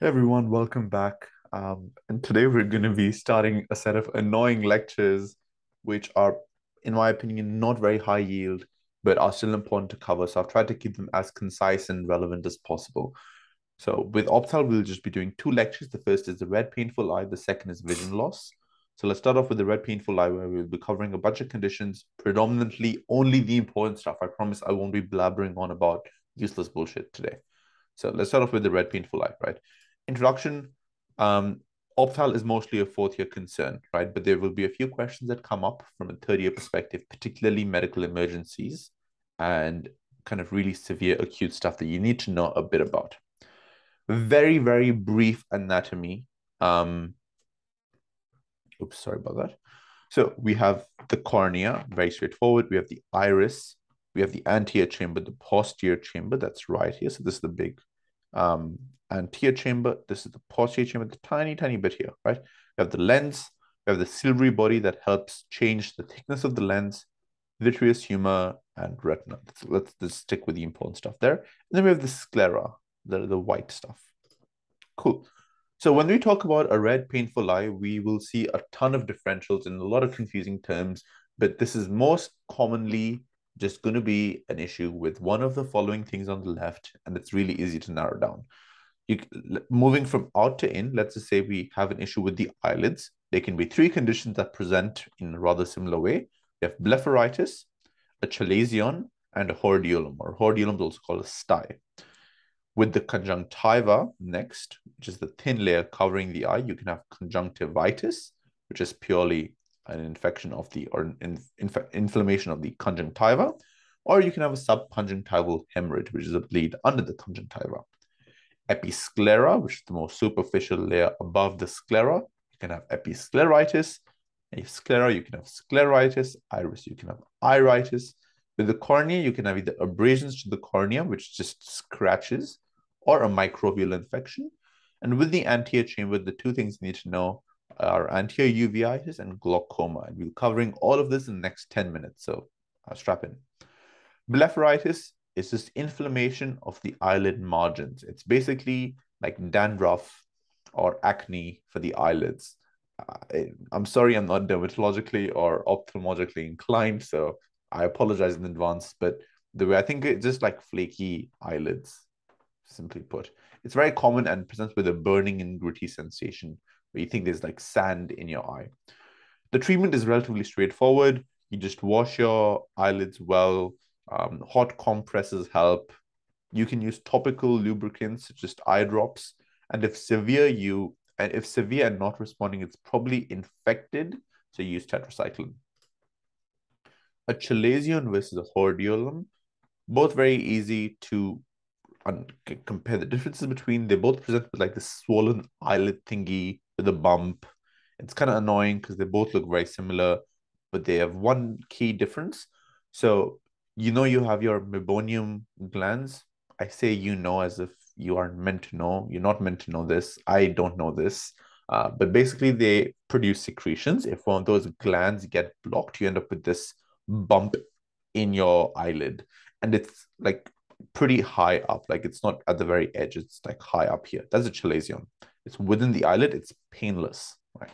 Hey everyone, welcome back. And today we're going to be starting a set of annoying lectures, which are, in my opinion, not very high yield, but are still important to cover. So I've tried to keep them as concise and relevant as possible. So with Optal, we'll just be doing two lectures. The first is the red painful eye, the second is vision loss. So let's start off with the red painful eye, where we'll be covering a bunch of conditions, predominantly only the important stuff. I promise I won't be blabbering on about useless bullshit today. So let's start off with the red painful eye, right? Introduction. Um, Optal is mostly a fourth year concern, right? But there will be a few questions that come up from a third year perspective, particularly medical emergencies and kind of really severe acute stuff that you need to know a bit about. Very, very brief anatomy. Um, Oops, sorry about that. So we have the cornea, very straightforward. We have the iris. We have the anterior chamber, the posterior chamber. That's right here. So this is the big um, anterior chamber. This is the posterior chamber, the tiny, tiny bit here, right? We have the lens. We have the ciliary body that helps change the thickness of the lens, vitreous humor, and retina. Let's just stick with the important stuff there. And then we have the sclera, the white stuff. Cool. So when we talk about a red painful eye, we will see a ton of differentials and a lot of confusing terms, but this is most commonly just going to be an issue with one of the following things on the left, and it's really easy to narrow down. You, moving from out to in, let's just say we have an issue with the eyelids. There can be three conditions that present in a rather similar way. We have blepharitis, a chalazion, and a hordeolum, or hordeolum is also called a sty. With the conjunctiva next, which is the thin layer covering the eye, you can have conjunctivitis, which is purely an infection of the or inflammation of the conjunctiva, or you can have a subconjunctival hemorrhage, which is a bleed under the conjunctiva. Episclera, which is the most superficial layer above the sclera, you can have episcleritis. Sclera, you can have scleritis. Iris, you can have iritis. With the cornea, you can have either abrasions to the cornea, which just scratches, or a microbial infection. And with the anterior chamber, the two things you need to know are anterior uveitis and glaucoma. And we'll be covering all of this in the next 10 minutes. So strap in. Blepharitis is just inflammation of the eyelid margins. It's basically like dandruff or acne for the eyelids. I'm sorry, I'm not dermatologically or ophthalmologically inclined, so I apologize in advance. But the way I think it's just like flaky eyelids, simply put. It's very common and presents with a burning and gritty sensation where you think there's like sand in your eye. The treatment is relatively straightforward. You just wash your eyelids well. Hot compresses help. You can use topical lubricants, just eye drops. And if severe and not responding, it's probably infected. So you use tetracycline. A chalazion versus a hordeolum, both very easy to compare the differences between. They both present with like this swollen eyelid thingy with a bump. It's kind of annoying because they both look very similar, but they have one key difference. So you have your meibomian glands. I say as if you are meant to know. You're not meant to know this. I don't know this. But basically, they produce secretions. If one of those glands get blocked, you end up with this bump in your eyelid. And it's like pretty high up. Like it's not at the very edge. It's like high up here. That's a chalazion. It's within the eyelid. It's painless, right?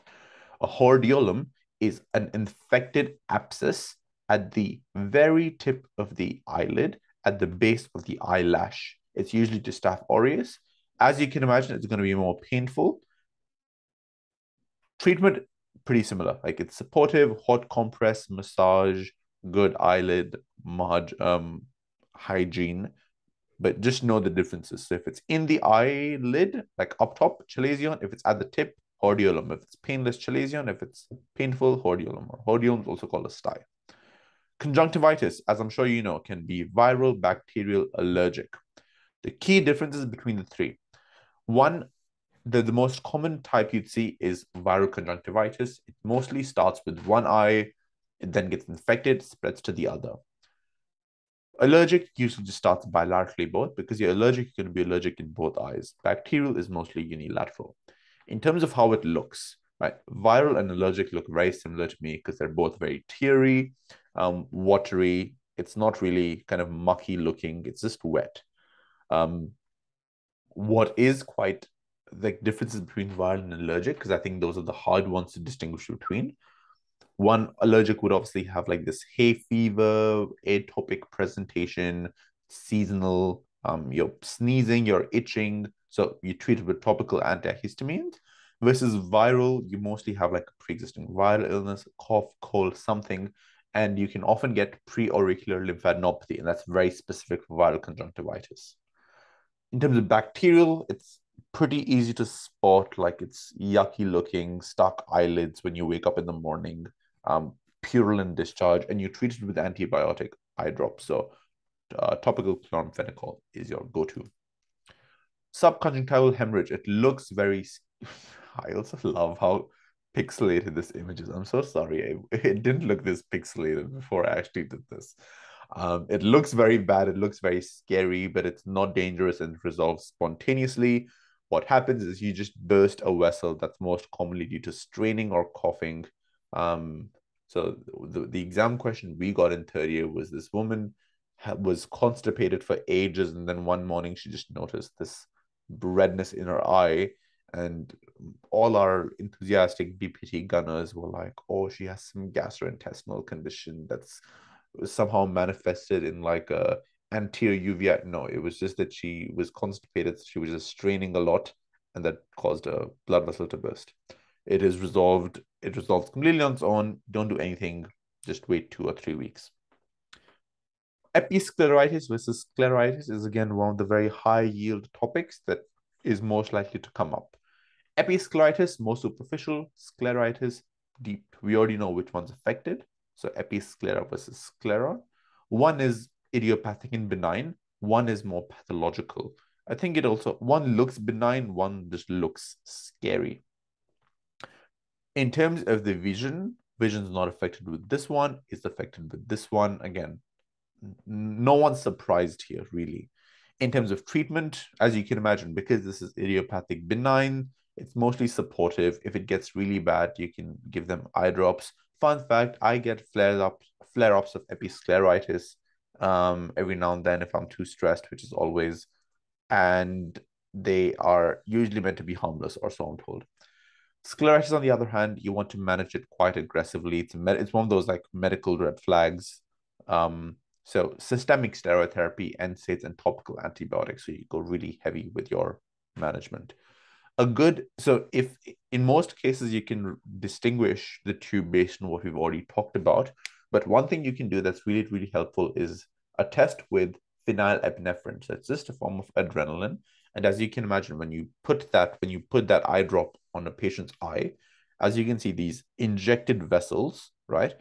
A hordeolum is an infected abscess at the very tip of the eyelid, at the base of the eyelash. It's usually to Staph aureus. As you can imagine, it's going to be more painful. Treatment, pretty similar. Like it's supportive, hot compress, massage, good eyelid hygiene, but just know the differences. So if it's in the eyelid, like up top, chalazion. If it's at the tip, hordeolum. If it's painless, chalazion. If it's painful, hordeolum. Or hordeolum is also called a sty. Conjunctivitis, as I'm sure you know, can be viral, bacterial, allergic. The key differences between the three. One, the most common type you'd see is viral conjunctivitis. It mostly starts with one eye, it then gets infected, spreads to the other. Allergic usually just starts bilaterally both because you're allergic, you're going to be allergic in both eyes. Bacterial is mostly unilateral. In terms of how it looks, right? Viral and allergic look very similar to me because they're both very teary, watery. It's not really kind of mucky looking. It's just wet. What is quite like differences between viral and allergic, because I think those are the hard ones to distinguish between. One, allergic would obviously have like this hay fever, atopic presentation, seasonal, you're sneezing, you're itching. So you treat it with topical antihistamines. Versus viral, you mostly have like a pre-existing viral illness, cough, cold, something, and you can often get pre-auricular lymphadenopathy, and that's very specific for viral conjunctivitis. In terms of bacterial, it's pretty easy to spot, like it's yucky looking, stuck eyelids when you wake up in the morning, purulent discharge, and you treat it with antibiotic eye drops. So topical chloramphenicol is your go-to. Subconjunctival hemorrhage, it looks very, I also love how pixelated this image is. I'm so sorry. It didn't look this pixelated before I actually did this. It looks very bad. It looks very scary, but it's not dangerous and resolves spontaneously. What happens is you just burst a vessel that's most commonly due to straining or coughing. So the exam question we got in third year was this woman was constipated for ages, and then one morning she just noticed this redness in her eye, and all our enthusiastic BPT gunners were like, oh, she has some gastrointestinal condition that's somehow manifested in like a anterior uveitis. No, it was just that she was constipated. She was just straining a lot, and that caused a blood vessel to burst. It is resolved. It resolves completely on its own. Don't do anything. Just wait 2 or 3 weeks. Episcleritis versus scleritis is again one of the very high yield topics that is most likely to come up. Episcleritis, more superficial, scleritis, deep. We already know which one's affected. So episclera versus sclera. One is idiopathic and benign. One is more pathological. I think it also, one looks benign, one just looks scary. In terms of the vision, vision's not affected with this one, it's affected with this one. Again, no one's surprised here, really. In terms of treatment, as you can imagine, because this is idiopathic benign, it's mostly supportive. If it gets really bad, you can give them eye drops. Fun fact, I get flare-ups of episcleritis every now and then if I'm too stressed, which is always, and they are usually meant to be harmless, or so I'm told. Scleritis, on the other hand, you want to manage it quite aggressively. It's one of those like medical red flags. So systemic steroid therapy, NSAIDs, and topical antibiotics. So you go really heavy with your management. So if in most cases you can distinguish the two based on what we've already talked about, but one thing you can do that's really, really helpful is a test with phenylepinephrine. So it's just a form of adrenaline. And as you can imagine, when you put that eye drop on a patient's eye, as you can see, these injected vessels, right,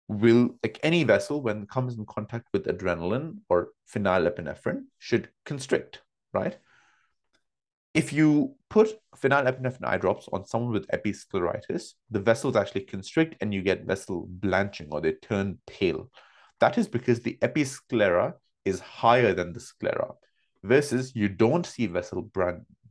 will, like any vessel, when it comes in contact with adrenaline or phenylepinephrine, should constrict, right? If you put phenylepinephrine eye drops on someone with episcleritis, the vessels actually constrict and you get vessel blanching, or they turn pale. That is because the episclera is higher than the sclera, versus you don't see vessel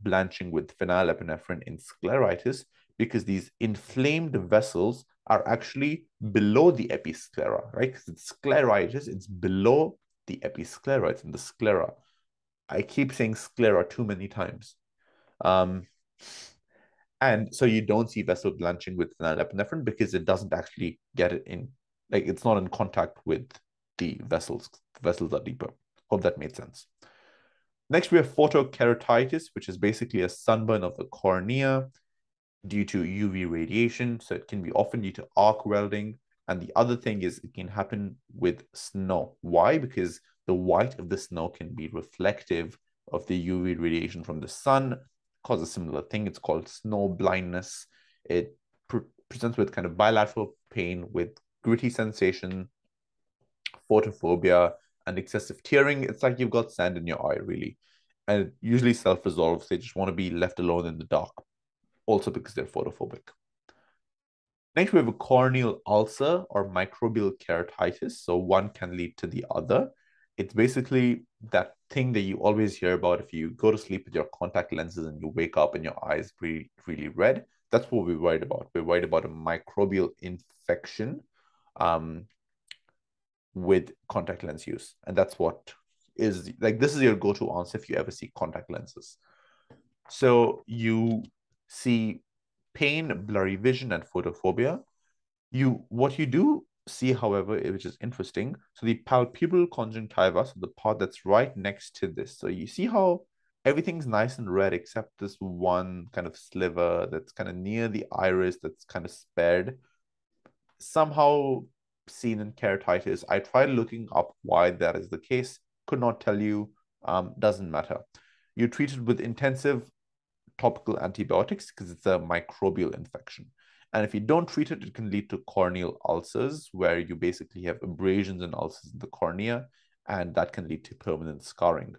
blanching with phenylepinephrine in scleritis because these inflamed vessels are actually below the episclera, right? Because it's scleritis, it's below the episclera, it's in the sclera. I keep saying sclera too many times. And so you don't see vessel blanching with phenylepinephrine because it doesn't actually get it in, like it's not in contact with the vessels. The vessels are deeper. Hope that made sense. Next, we have photokeratitis, which is basically a sunburn of the cornea due to UV radiation. So it can be often due to arc welding. And the other thing is it can happen with snow. Why? Because the white of the snow can be reflective of the UV radiation from the sun, cause a similar thing. It's called snow blindness. It presents with kind of bilateral pain with gritty sensation, photophobia, and excessive tearing. It's like you've got sand in your eye, really. And it usually self-resolves. They just want to be left alone in the dark, also because they're photophobic. Next, we have a corneal ulcer or microbial keratitis. So one can lead to the other. It's basically that thing that you always hear about if you go to sleep with your contact lenses and you wake up and your eyes really, really red. That's what we're worried about. We're worried about a microbial infection with contact lens use. And that's what is like, this is your go-to answer if you ever see contact lenses. So you see pain, blurry vision, and photophobia. What you do see, however, which is interesting, so the palpebral conjunctiva, so the part that's right next to this. So you see how everything's nice and red except this one kind of sliver that's kind of near the iris that's kind of spared. Somehow seen in keratitis. I tried looking up why that is the case, could not tell you, doesn't matter. You're treated with intensive topical antibiotics because it's a microbial infection. And if you don't treat it, it can lead to corneal ulcers, where you basically have abrasions and ulcers in the cornea, and that can lead to permanent scarring.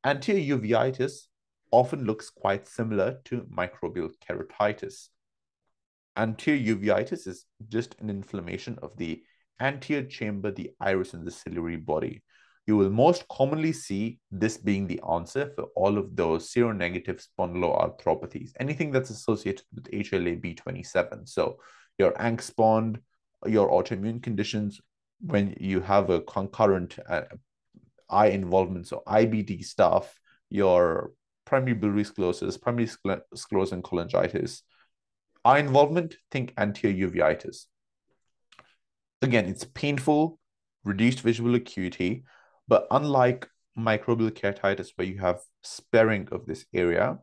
Anterior uveitis often looks quite similar to microbial keratitis. Anterior uveitis is just an inflammation of the anterior chamber, the iris, and the ciliary body. You will most commonly see this being the answer for all of those seronegative spondyloarthropathies, anything that's associated with HLA-B27. So your angst your autoimmune conditions, when you have a concurrent eye involvement, so IBD stuff, your primary biliary sclerosis, primary sclerosis and cholangitis, eye involvement, think anterior uveitis. Again, it's painful, reduced visual acuity, but unlike microbial keratitis, where you have sparing of this area,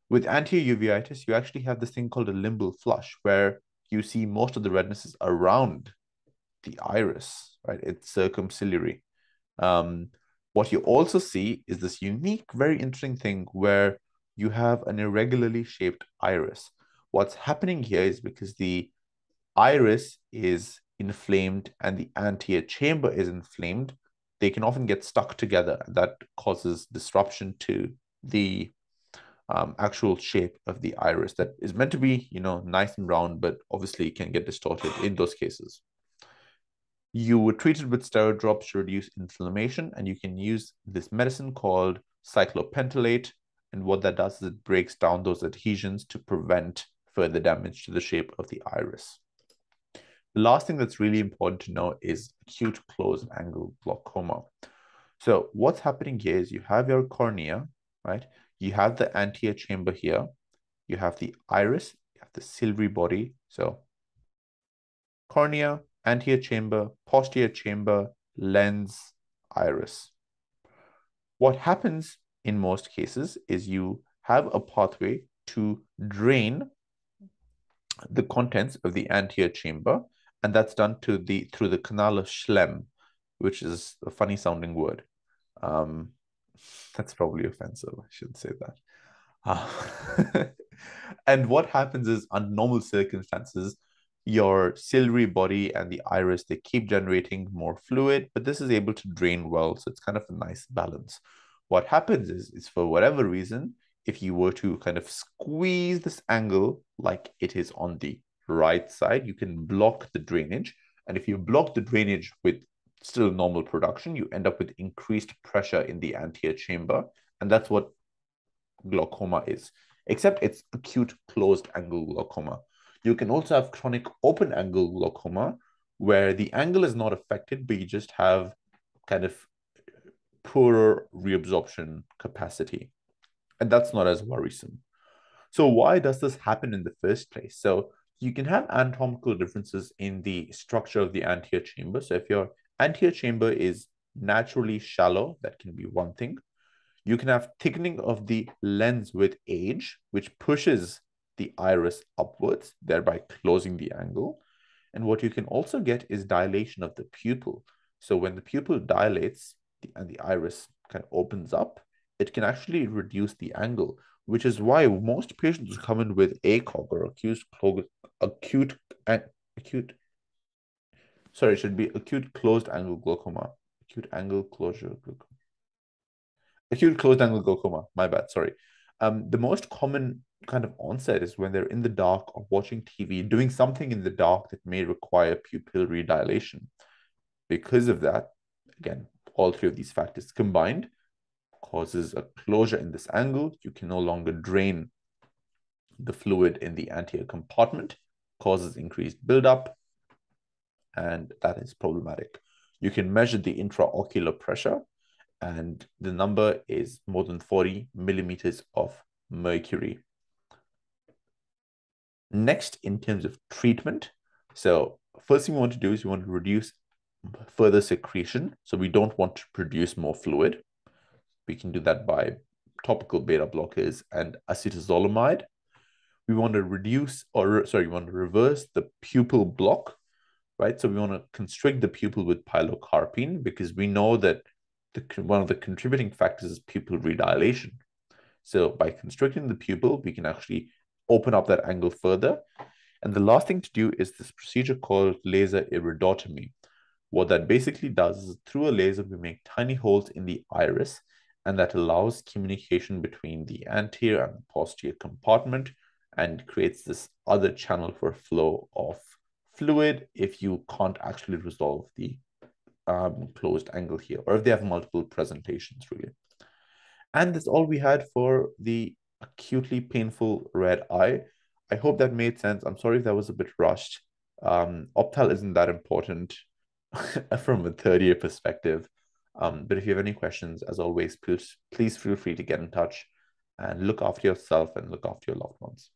with anterior uveitis, you actually have this thing called a limbal flush, where you see most of the redness is around the iris, right? It's circumciliary. What you also see is this unique, very interesting thing where you have an irregularly shaped iris. What's happening here is because the iris is inflamed and the anterior chamber is inflamed, they can often get stuck together, and that causes disruption to the actual shape of the iris that is meant to be, nice and round, but obviously can get distorted in those cases. You were treated with steroid drops to reduce inflammation, and you can use this medicine called cyclopentolate. And what that does is it breaks down those adhesions to prevent further damage to the shape of the iris. The last thing that's really important to know is acute closed angle glaucoma. So what's happening here is you have your cornea, right? You have the anterior chamber here. You have the iris, you have the ciliary body. So cornea, anterior chamber, posterior chamber, lens, iris. What happens in most cases is you have a pathway to drain the contents of the anterior chamber, and that's done through the canal of Schlemm, which is a funny sounding word. That's probably offensive. I shouldn't say that. And what happens is, under normal circumstances, your ciliary body and the iris, they keep generating more fluid, but this is able to drain well. So it's kind of a nice balance. What happens is for whatever reason, if you were to kind of squeeze this angle like it is on the right side, you can block the drainage. And if you block the drainage with still normal production, you end up with increased pressure in the anterior chamber. And that's what glaucoma is, except it's acute closed angle glaucoma. You can also have chronic open angle glaucoma, where the angle is not affected, but you just have kind of poorer reabsorption capacity. And that's not as worrisome. So why does this happen in the first place? So you can have anatomical differences in the structure of the anterior chamber. So if your anterior chamber is naturally shallow, that can be one thing. You can have thickening of the lens with age, which pushes the iris upwards, thereby closing the angle. And what you can also get is dilation of the pupil. So when the pupil dilates and the iris kind of opens up, it can actually reduce the angle, which is why most patients come in with ACOG or it should be acute closed angle glaucoma. Acute closed angle glaucoma, my bad, sorry. The most common kind of onset is when they're in the dark or watching TV, doing something in the dark that may require pupillary dilation. Because of that, again, all three of these factors combined causes a closure in this angle. You can no longer drain the fluid in the anterior compartment, causes increased buildup, and that is problematic. You can measure the intraocular pressure, and the number is more than 40 millimeters of mercury. Next, in terms of treatment, so first thing we want to do is we want to reduce further secretion. So we don't want to produce more fluid. We can do that by topical beta blockers and acetazolamide. We want to reduce, or sorry, we want to reverse the pupil block, right? So we want to constrict the pupil with pilocarpine because we know that one of the contributing factors is pupil redilation. So by constricting the pupil, we can actually open up that angle further. And the last thing to do is this procedure called laser iridotomy. What that basically does is through a laser, we make tiny holes in the iris, and that allows communication between the anterior and posterior compartment and creates this other channel for flow of fluid if you can't actually resolve the closed angle here, or if they have multiple presentations, really. And that's all we had for the acutely painful red eye. I hope that made sense. I'm sorry if that was a bit rushed. Optal isn't that important from a third year perspective. But if you have any questions, as always, please feel free to get in touch and look after yourself and look after your loved ones.